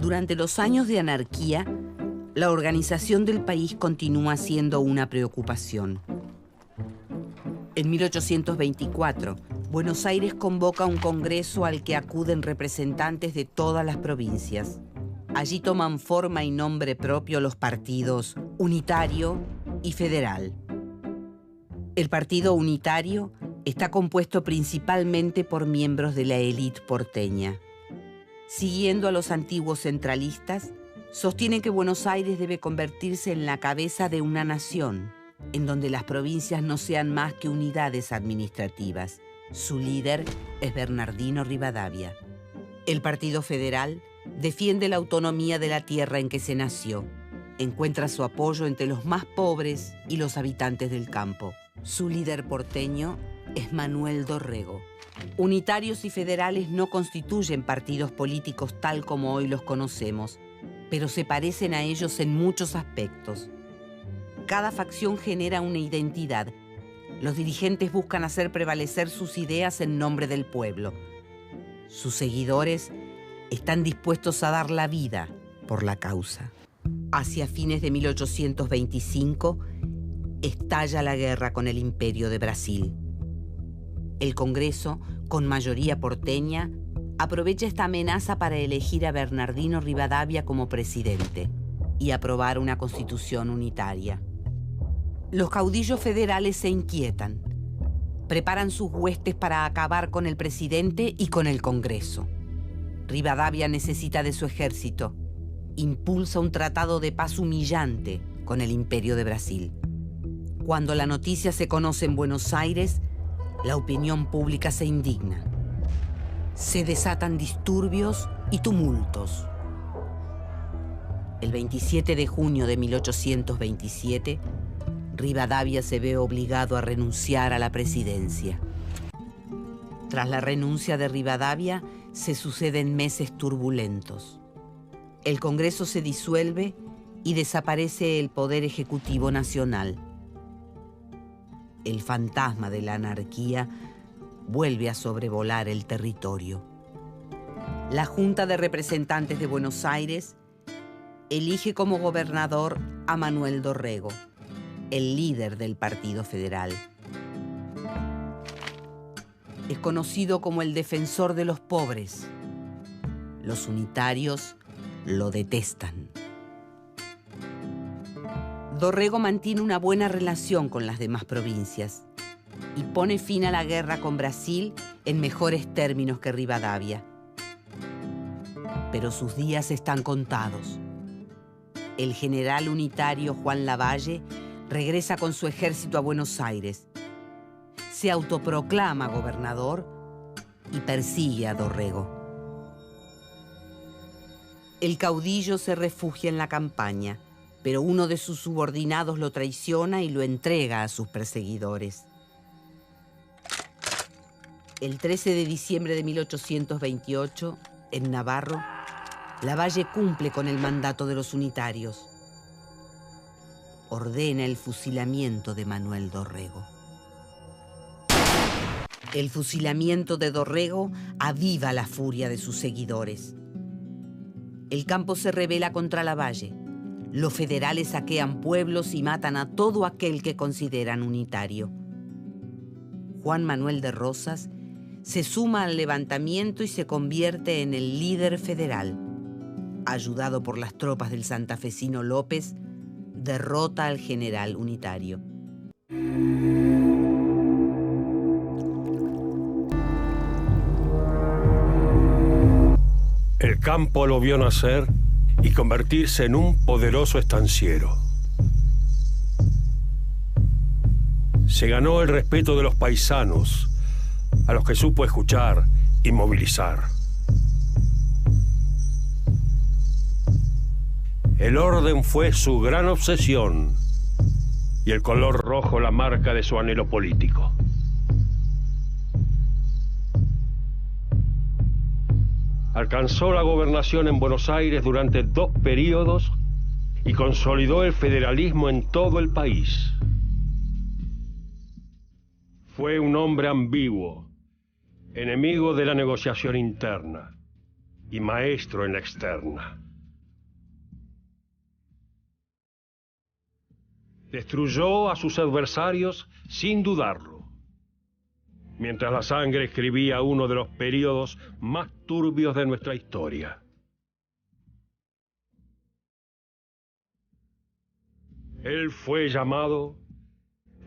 Durante los años de anarquía, la organización del país continúa siendo una preocupación. En 1824, Buenos Aires convoca un congreso al que acuden representantes de todas las provincias. Allí toman forma y nombre propio los partidos Unitario y Federal. El Partido Unitario está compuesto principalmente por miembros de la élite porteña. Siguiendo a los antiguos centralistas, sostienen que Buenos Aires debe convertirse en la cabeza de una nación, en donde las provincias no sean más que unidades administrativas. Su líder es Bernardino Rivadavia. El Partido Federal defiende la autonomía de la tierra en que se nació. Encuentra su apoyo entre los más pobres y los habitantes del campo. Su líder porteño es Manuel Dorrego. Unitarios y federales no constituyen partidos políticos tal como hoy los conocemos, pero se parecen a ellos en muchos aspectos. Cada facción genera una identidad. Los dirigentes buscan hacer prevalecer sus ideas en nombre del pueblo. Sus seguidores están dispuestos a dar la vida por la causa. Hacia fines de 1825, estalla la guerra con el Imperio de Brasil. El Congreso, con mayoría porteña, aprovecha esta amenaza para elegir a Bernardino Rivadavia como presidente y aprobar una constitución unitaria. Los caudillos federales se inquietan. Preparan sus huestes para acabar con el presidente y con el Congreso. Rivadavia necesita de su ejército. Impulsa un tratado de paz humillante con el Imperio de Brasil. Cuando la noticia se conoce en Buenos Aires, la opinión pública se indigna. Se desatan disturbios y tumultos. El 27 de junio de 1827, Rivadavia se ve obligado a renunciar a la presidencia. Tras la renuncia de Rivadavia, se suceden meses turbulentos. El Congreso se disuelve y desaparece el Poder Ejecutivo Nacional. El fantasma de la anarquía vuelve a sobrevolar el territorio. La Junta de Representantes de Buenos Aires elige como gobernador a Manuel Dorrego, el líder del Partido Federal. Es conocido como el defensor de los pobres. Los unitarios lo detestan. Dorrego mantiene una buena relación con las demás provincias y pone fin a la guerra con Brasil en mejores términos que Rivadavia. Pero sus días están contados. El general unitario Juan Lavalle regresa con su ejército a Buenos Aires. Se autoproclama gobernador y persigue a Dorrego. El caudillo se refugia en la campaña, pero uno de sus subordinados lo traiciona y lo entrega a sus perseguidores. El 13 de diciembre de 1828, en Navarro, Lavalle cumple con el mandato de los unitarios. Ordena el fusilamiento de Manuel Dorrego. El fusilamiento de Dorrego aviva la furia de sus seguidores. El campo se rebela contra Lavalle. Los federales saquean pueblos y matan a todo aquel que consideran unitario. Juan Manuel de Rosas se suma al levantamiento y se convierte en el líder federal. Ayudado por las tropas del santafesino López, derrota al general unitario. El campo lo vio nacer y convertirse en un poderoso estanciero. Se ganó el respeto de los paisanos, a los que supo escuchar y movilizar. El orden fue su gran obsesión y el color rojo la marca de su anhelo político. Alcanzó la gobernación en Buenos Aires durante 2 períodos y consolidó el federalismo en todo el país. Fue un hombre ambiguo, enemigo de la negociación interna y maestro en la externa. Destruyó a sus adversarios sin dudarlo, mientras la sangre escribía uno de los periodos más turbios de nuestra historia. Él fue llamado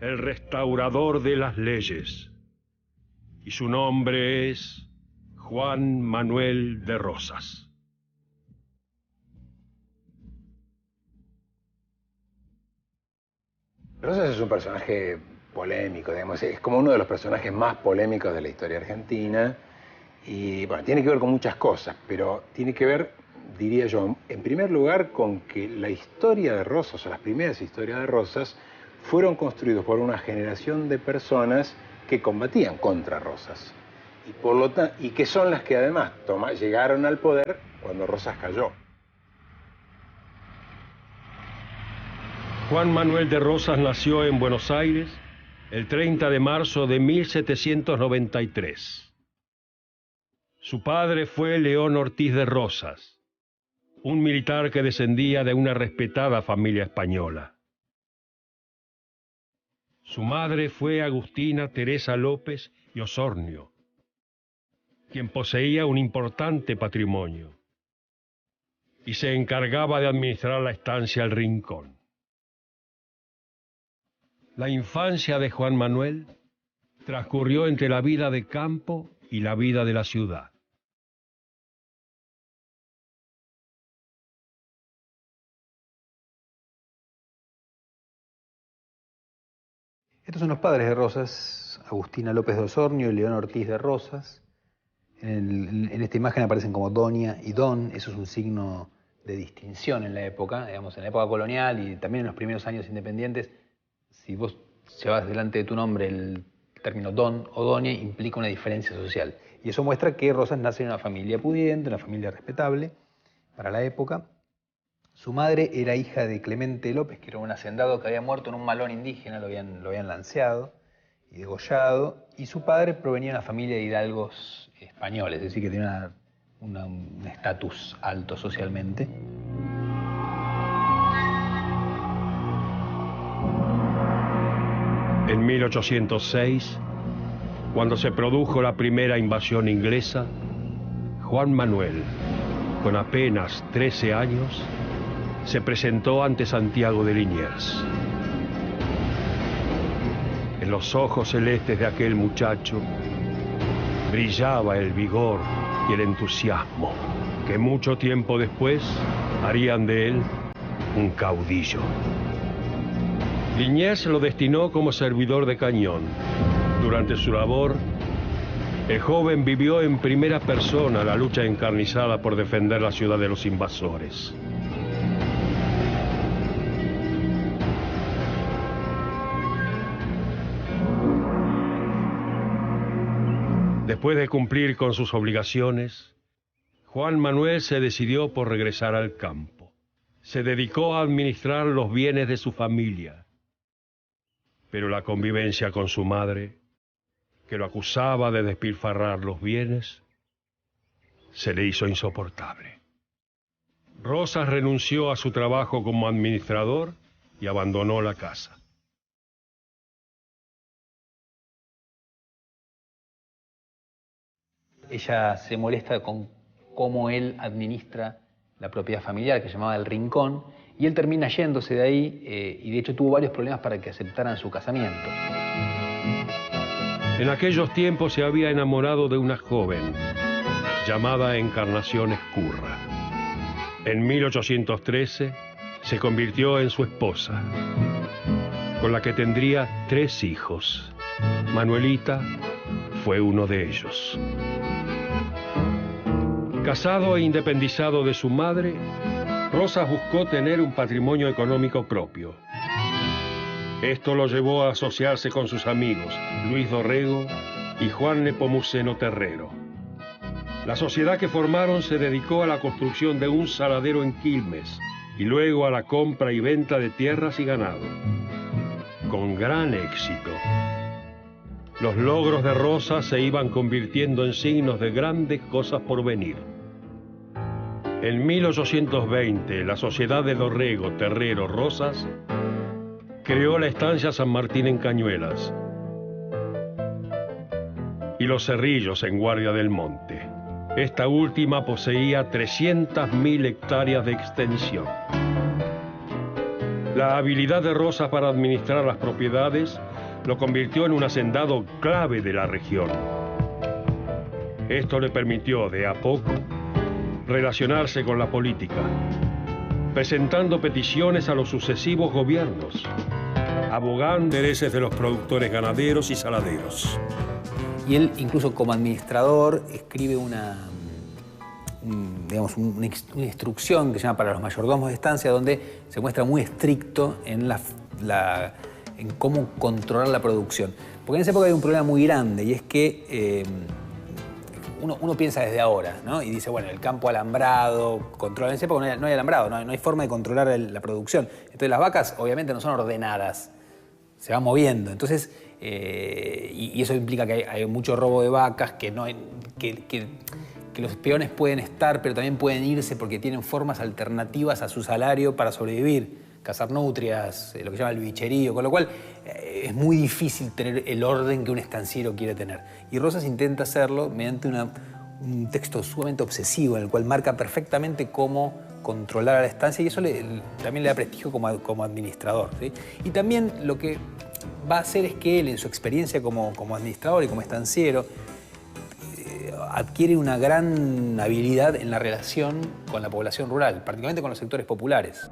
el restaurador de las leyes, y su nombre es Juan Manuel de Rosas. Rosas es un personaje polémico, digamos, es como uno de los personajes más polémicos de la historia argentina y, bueno, tiene que ver con muchas cosas, pero tiene que ver, diría yo, en primer lugar con que la historia de Rosas, o las primeras historias de Rosas, fueron construidos por una generación de personas que combatían contra Rosas y que son las que además llegaron al poder cuando Rosas cayó. Juan Manuel de Rosas nació en Buenos Aires el 30 de marzo de 1793. Su padre fue León Ortiz de Rosas, un militar que descendía de una respetada familia española. Su madre fue Agustina Teresa López y Osornio, quien poseía un importante patrimonio y se encargaba de administrar la estancia El Rincón. La infancia de Juan Manuel transcurrió entre la vida de campo y la vida de la ciudad. Estos son los padres de Rosas, Agustina López de Osornio y León Ortiz de Rosas. En esta imagen aparecen como doña y don, eso es un signo de distinción en la época, digamos, en la época colonial y también en los primeros años independientes. Si vos llevas delante de tu nombre el término don o doña, implica una diferencia social. Y eso muestra que Rosas nace en una familia pudiente, una familia respetable para la época. Su madre era hija de Clemente López, que era un hacendado que había muerto en un malón indígena, lo habían lanceado y degollado. Y su padre provenía de una familia de hidalgos españoles, es decir, que tenía un estatus alto socialmente. En 1806, cuando se produjo la primera invasión inglesa, Juan Manuel, con apenas 13 años, se presentó ante Santiago de Liniers. En los ojos celestes de aquel muchacho brillaba el vigor y el entusiasmo que mucho tiempo después harían de él un caudillo. Liniers lo destinó como servidor de cañón. Durante su labor, el joven vivió en primera persona la lucha encarnizada por defender la ciudad de los invasores. Después de cumplir con sus obligaciones, Juan Manuel se decidió por regresar al campo. Se dedicó a administrar los bienes de su familia, pero la convivencia con su madre, que lo acusaba de despilfarrar los bienes, se le hizo insoportable. Rosas renunció a su trabajo como administrador y abandonó la casa. Ella se molesta con cómo él administra la propiedad familiar, que se llamaba El Rincón, y él termina yéndose de ahí y de hecho tuvo varios problemas para que aceptaran su casamiento. En aquellos tiempos se había enamorado de una joven llamada Encarnación Escurra. En 1813 se convirtió en su esposa, con la que tendría 3 hijos. Manuelita fue uno de ellos. Casado e independizado de su madre, Rosas buscó tener un patrimonio económico propio. Esto lo llevó a asociarse con sus amigos Luis Dorrego y Juan Nepomuceno Terrero. La sociedad que formaron se dedicó a la construcción de un saladero en Quilmes y luego a la compra y venta de tierras y ganado. Con gran éxito. Los logros de Rosas se iban convirtiendo en signos de grandes cosas por venir. En 1820, la Sociedad de Dorrego Terrero Rosas creó la estancia San Martín en Cañuelas y Los Cerrillos en Guardia del Monte. Esta última poseía 300.000 hectáreas de extensión. La habilidad de Rosas para administrar las propiedades lo convirtió en un hacendado clave de la región. Esto le permitió, de a poco, relacionarse con la política, presentando peticiones a los sucesivos gobiernos, abogando intereses de los productores ganaderos y saladeros. Y él, incluso como administrador, escribe una instrucción que se llama Para los mayordomos de estancia, donde se muestra muy estricto en cómo controlar la producción. Porque en esa época hay un problema muy grande, y es que uno piensa desde ahora, ¿no? Y dice, bueno, el campo alambrado, controla. En esa época no hay alambrado, no hay forma de controlar la producción. Entonces las vacas obviamente no son ordenadas, se van moviendo. Entonces, y eso implica que hay mucho robo de vacas, que los peones pueden estar, pero también pueden irse porque tienen formas alternativas a su salario para sobrevivir. Cazar nutrias, lo que se llama el bicherío, con lo cual es muy difícil tener el orden que un estanciero quiere tener. Y Rosas intenta hacerlo mediante un texto sumamente obsesivo, en el cual marca perfectamente cómo controlar a la estancia, y eso también le da prestigio como administrador, ¿sí? Y también lo que va a hacer es que él, en su experiencia como administrador y como estanciero, adquiere una gran habilidad en la relación con la población rural, particularmente con los sectores populares.